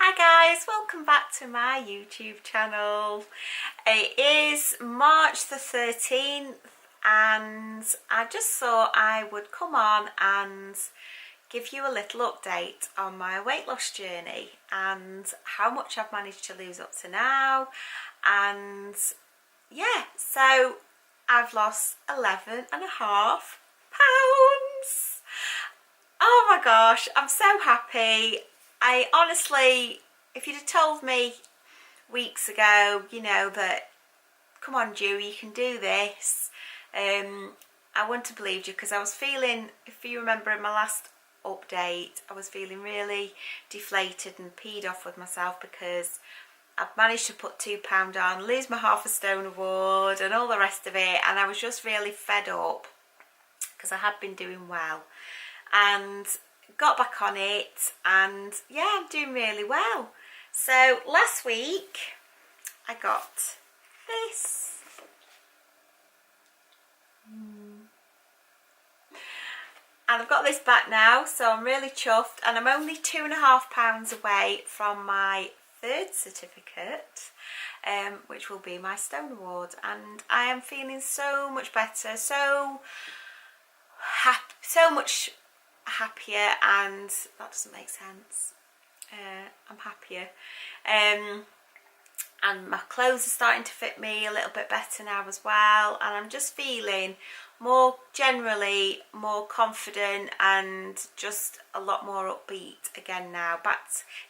Hi guys, welcome back to my YouTube channel. It is March the 13th and I just thought I would come on and give you a little update on my weight loss journey and how much I've managed to lose up to now. And yeah, so I've lost 11.5 pounds. Oh my gosh, I'm so happy. I honestly, if you'd have told me weeks ago, you know, that come on Ju, you can do this, I wouldn't have believed you, because I was feeling, if you remember in my last update, I was feeling really deflated and peed off with myself because I've managed to put £2 on, lose my half a stone award and all the rest of it, and I was just really fed up because I had been doing well and got back on it, and yeah, I'm doing really well. So last week I got this. And I've got this back now, so I'm really chuffed, and I'm only £2.5 away from my third certificate, which will be my Stone Award, and I am feeling so much better, so much happier, and that doesn't make sense. I'm happier, and my clothes are starting to fit me a little bit better now as well, and I'm just feeling generally more confident and just a lot more upbeat again now,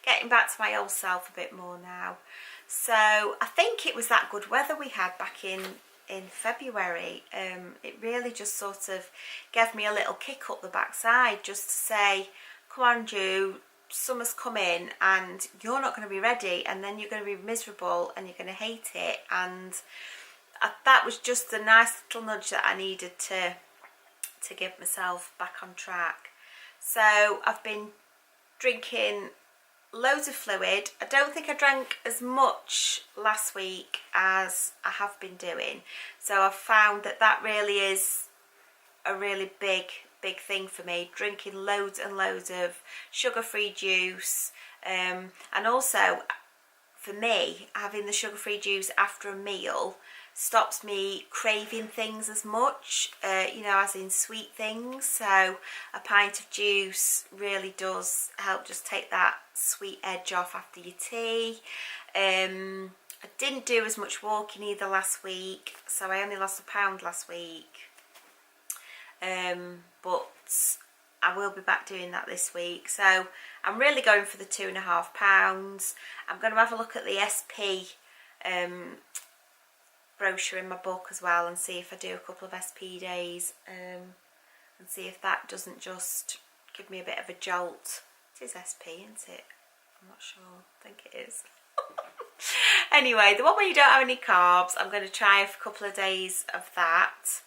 getting back to my old self a bit more now. So I think it was that good weather we had back in February. It really just sort of gave me a little kick up the backside, just to say, come on Ju, summer's come in and you're not going to be ready, and then you're going to be miserable and you're going to hate it. And that was just a nice little nudge that I needed to get myself back on track. So I've been drinking loads of fluid. I don't think I drank as much last week as I have been doing, so I've found that really is a really big thing for me, drinking loads and loads of sugar-free juice, and also for me, having the sugar-free juice after a meal stops me craving things as much, you know, as in sweet things. So a pint of juice really does help just take that sweet edge off after your tea. I didn't do as much walking either last week, so I only lost £1 last week, but I will be back doing that this week. So I'm really going for the £2.5. I'm going to have a look at the SP brochure in my book as well, and see if I do a couple of SP days, and see if that doesn't just give me a bit of a jolt. It is SP, isn't it? I'm not sure. I think it is. Anyway, the one where you don't have any carbs, I'm going to try a couple of days of that.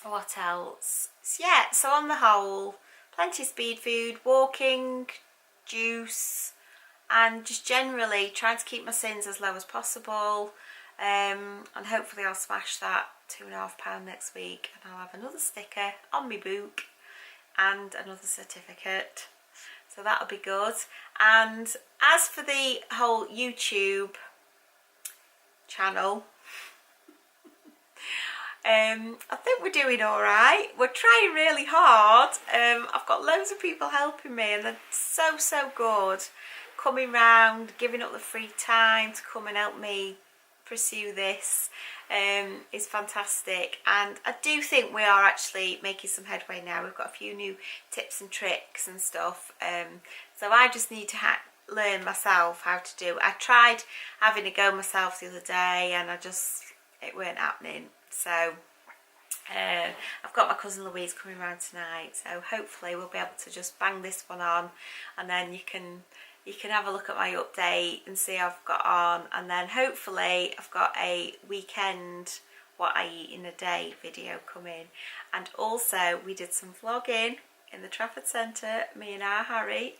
What else? Yeah, so on the whole, plenty of speed food, walking, juice, and just generally trying to keep my sins as low as possible, and hopefully I'll smash that £2.5 next week, and I'll have another sticker on my book and another certificate, so that'll be good. And as for the whole YouTube channel, I think we're doing all right. We're trying really hard. I've got loads of people helping me, and they're so good, coming round, giving up the free time to come and help me pursue this. Is fantastic, and I do think we are actually making some headway now. We've got a few new tips and tricks and stuff, so I just need to learn myself how to do it. I tried having a go myself the other day, and it weren't happening. So I've got my cousin Louise coming around tonight, so hopefully we'll be able to just bang this one on, and then you can have a look at my update and see how I've got on, and then hopefully I've got a weekend what I eat in a day video coming. And also we did some vlogging in the Trafford Centre, me and our Harry.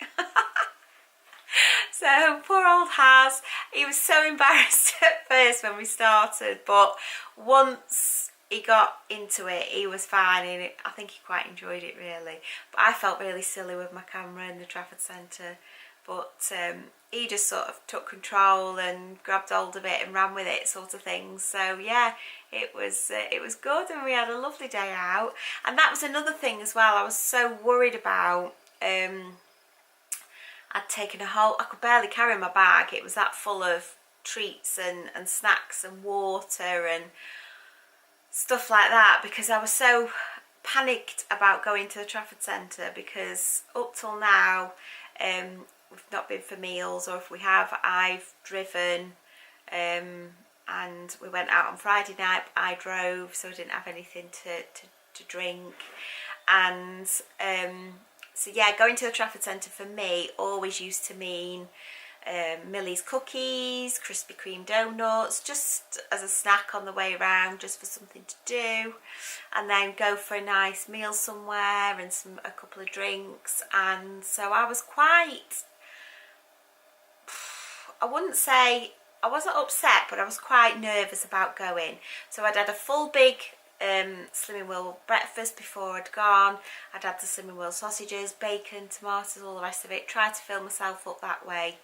So poor old Haz, he was so embarrassed at first when we started, but once he got into it, he was fine, and I think he quite enjoyed it really. But I felt really silly with my camera in the Trafford Centre, but he just sort of took control and grabbed hold of it and ran with it, sort of thing. So yeah, it was good, and we had a lovely day out. And that was another thing as well I was so worried about. I'd taken I could barely carry my bag. It was that full of treats and snacks and water and stuff like that, because I was so panicked about going to the Trafford Centre, because up till now we've not been for meals, or if we have, I've driven, and we went out on Friday night. I drove, so I didn't have anything to drink. And so yeah, going to the Trafford Centre for me always used to mean Millie's cookies, Krispy Kreme donuts, just as a snack on the way around, just for something to do, and then go for a nice meal somewhere and a couple of drinks. And so I was quite, I wouldn't say, I wasn't upset, but I was quite nervous about going. So I'd had a full big Slimming World breakfast before I'd gone. I'd had the Slimming World sausages, bacon, tomatoes, all the rest of it, tried to fill myself up that way.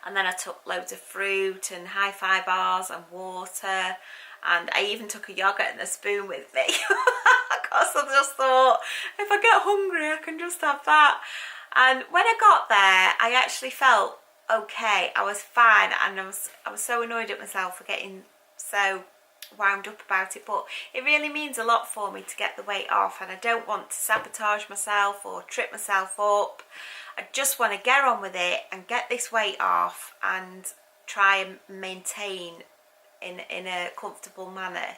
And then I took loads of fruit and hi-fi bars and water, and I even took a yogurt and a spoon with me because I just thought, if I get hungry I can just have that. And when I got there, I actually felt okay. I was fine, and I was so annoyed at myself for getting so wound up about it, but it really means a lot for me to get the weight off, and I don't want to sabotage myself or trip myself up. I just want to get on with it and get this weight off and try and maintain in a comfortable manner.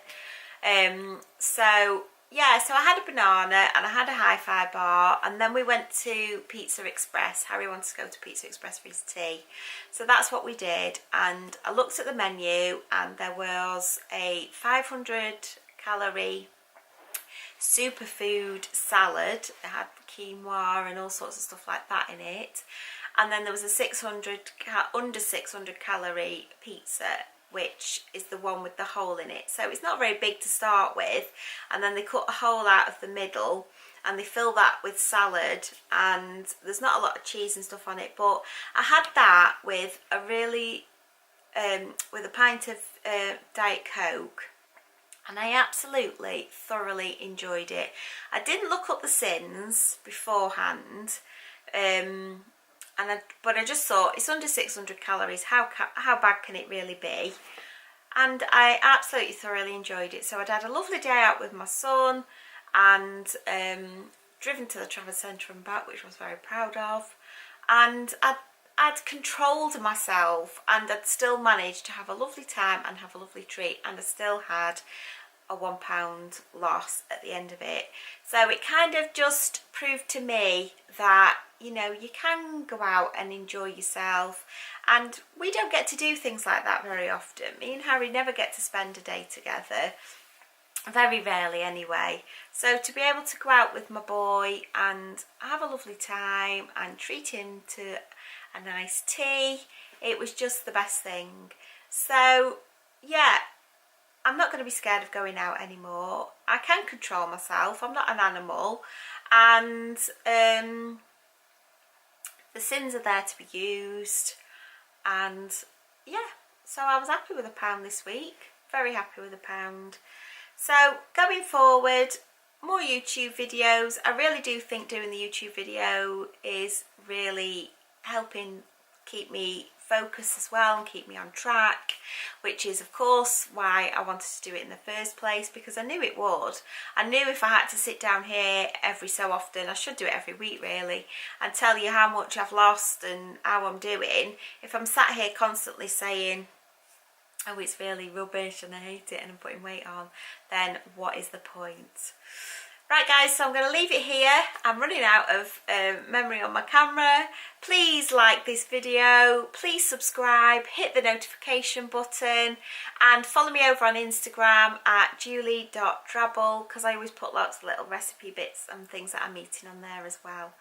So yeah, so I had a banana and I had a hi-fi bar, and then we went to Pizza Express. Harry wanted to go to Pizza Express for his tea, so that's what we did. And I looked at the menu, and there was a 500 calorie superfood salad. It had quinoa and all sorts of stuff like that in it, and then there was a under 600 calorie pizza, which is the one with the hole in it. So it's not very big to start with, and then they cut a hole out of the middle and they fill that with salad, and there's not a lot of cheese and stuff on it. But I had that with a really with a pint of Diet Coke, and I absolutely thoroughly enjoyed it. I didn't look up the sins beforehand, but I just thought, it's under 600 calories, how bad can it really be? And I absolutely thoroughly enjoyed it. So I'd had a lovely day out with my son, and driven to the Trafford Centre and back, which I was very proud of. And I'd controlled myself, and I'd still managed to have a lovely time and have a lovely treat, and I still had a £1 loss at the end of it. So it kind of just proved to me that, you know, you can go out and enjoy yourself, and we don't get to do things like that very often. Me and Harry never get to spend a day together, very rarely anyway. So to be able to go out with my boy and have a lovely time and treat him to a nice tea, it was just the best thing. So yeah, I'm not going to be scared of going out anymore. I can control myself. I'm not an animal, and the sins are there to be used. And yeah, so I was happy with £1 this week. Very happy with £1. So going forward, more YouTube videos. I really do think doing the YouTube video is really helping keep me focused as well and keep me on track, which is of course why I wanted to do it in the first place, because I knew it would. I knew if I had to sit down here every so often, I should do it every week really, and tell you how much I've lost and how I'm doing. If I'm sat here constantly saying, oh, it's really rubbish and I hate it and I'm putting weight on, then what is the point? Right guys, so I'm going to leave it here. I'm running out of memory on my camera. Please like this video, please subscribe, hit the notification button, and follow me over on Instagram at julie.drabble, because I always put lots of little recipe bits and things that I'm eating on there as well.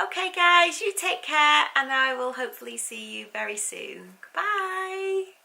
Okay guys, you take care, and I will hopefully see you very soon. Bye!